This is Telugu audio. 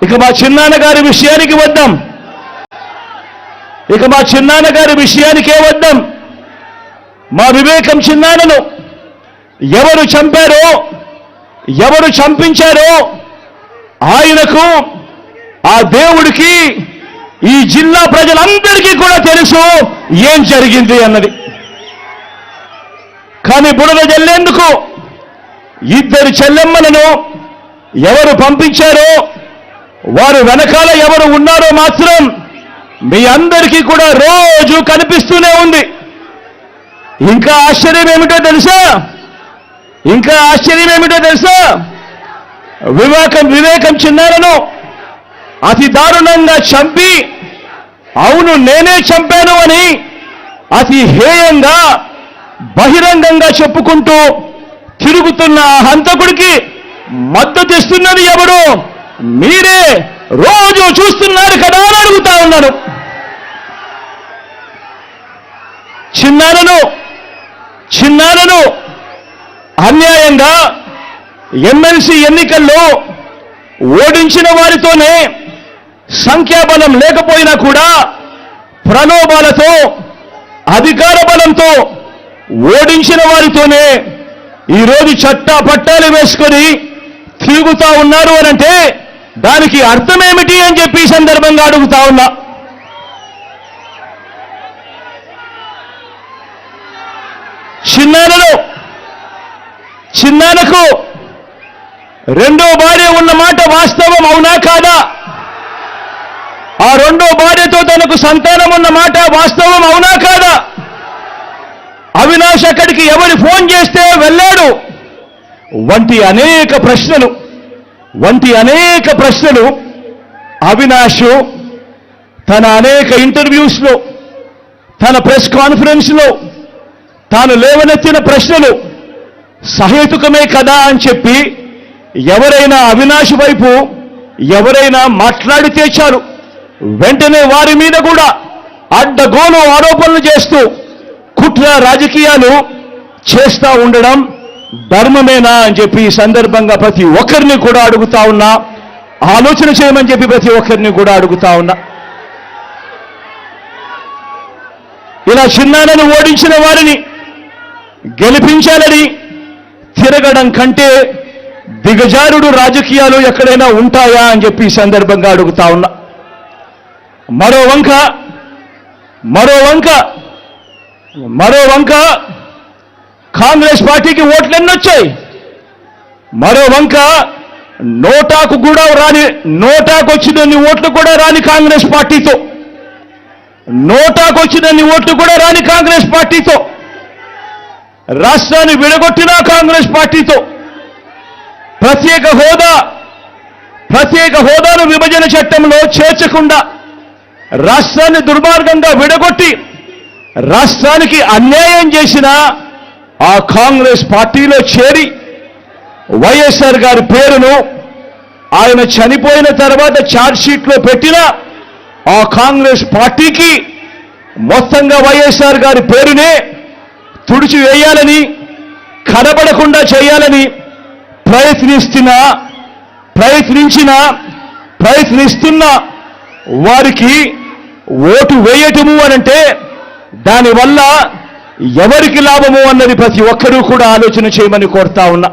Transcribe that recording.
ఇక మా చిన్నాన్నగారి విషయానికి వద్దాం. ఇక మా చిన్నాన్నగారి విషయానికే వద్దాం. మా వివేకం చిన్నాన్నను ఎవరు చంపారో, ఎవరు చంపించారో ఆయనకు, ఆ దేవుడికి, ఈ జిల్లా ప్రజలందరికీ కూడా తెలుసు ఏం జరిగింది అన్నది. కానీ బురద జల్లేందుకు ఇద్దరు చెల్లెమ్మలను ఎవరు పంపించారో, వారు వెనకాల ఎవరు ఉన్నారో మాత్రం మీ అందరికీ కూడా రోజు కనిపిస్తూనే ఉంది. ఇంకా ఆశ్చర్యం ఏమిటో తెలుసా? వివేకం చిన్నారను అతి దారుణంగా చంపి, అవును నేనే చంపాను అని అతి హేయంగా బహిరంగంగా చెప్పుకుంటూ తిరుగుతున్న ఆ హంతకుడికి మద్దతు ఇస్తున్నది ఎవరు? మీరే. రోజు చూస్తున్నారు కదా అని అడుగుతా ఉన్నాను. చిన్నారను అన్యాయంగా ఎమ్మెల్సీ ఎన్నికల్లో ఓడించిన వారితోనే, సంఖ్యాబలం లేకపోయినా కూడా ప్రలోభాలతో, అధికార బలంతో ఓడించిన వారితోనే ఈరోజు చట్టా పట్టాలు వేసుకొని తిరుగుతా ఉన్నారు అనంటే దానికి అర్థమేమిటి అని చెప్పి సందర్భంగా అడుగుతా ఉన్నా. చిన్నాన్నకు రెండో భార్య ఉన్న మాట వాస్తవం అవునా కాదా? ఆ రెండో భార్యతో తనకు సంతానం ఉన్న మాట వాస్తవం అవునా కాదా? అవినాష్ అక్కడికి ఎవరు ఫోన్ చేస్తే వెళ్ళాడు వంటి అనేక ప్రశ్నలు అవినాష్ తన అనేక ఇంటర్వ్యూస్లో, తన ప్రెస్ కాన్ఫరెన్స్లో తాను లేవనెత్తిన ప్రశ్నలు సహేతుకమే కదా అని చెప్పి ఎవరైనా అవినాష్ వైపు ఎవరైనా మాట్లాడితే చాలు వెంటనే వారి మీద కూడా అడ్డగోలు ఆరోపణలు చేస్తూ కుట్ర రాజకీయాలు చేస్తూ ఉండడం ధర్మమేనా అని చెప్పి ఈ సందర్భంగా ప్రతి ఒక్కరిని కూడా అడుగుతా ఉన్నా. ఆలోచన చేయమని చెప్పి ప్రతి ఒక్కరిని కూడా అడుగుతా ఉన్నా. ఇలా చిన్నాన్నను ఓడించిన వారిని గెలిపించాలని తిరగడం కంటే దిగజారుడు రాజకీయాలు ఎక్కడైనా ఉంటాయా అని చెప్పి ఈ సందర్భంగా అడుగుతా ఉన్నా. మరో వంక కాంగ్రెస్ పార్టీకి ఓట్లు ఎన్నొచ్చాయి. మరో వంక నోటాకు వచ్చినన్ని ఓట్లు కూడా రాని కాంగ్రెస్ పార్టీతో, రాష్ట్రాన్ని విడగొట్టిన కాంగ్రెస్ పార్టీతో, ప్రత్యేక హోదాను విభజన చట్టంలో చేర్చకుండా రాష్ట్రాన్ని దుర్మార్గంగా విడగొట్టి రాష్ట్రానికి అన్యాయం చేసిన ఆ కాంగ్రెస్ పార్టీలో చేరి వైఎస్ఆర్ గారి పేరును ఆయన చనిపోయిన తర్వాత ఛార్జ్షీట్లో పెట్టిన ఆ కాంగ్రెస్ పార్టీకి మొత్తంగా వైఎస్ఆర్ గారి పేరునే తుడిచివేయాలని, కనబడకుండా చేయాలని ప్రయత్నిస్తున్న వారికి ఓటు వేయటము అనంటే దానివల్ల ఎవరికి లాభము అన్నది ప్రతి ఒక్కరూ కూడా ఆలోచన చేయమని కోరుతా ఉన్నా.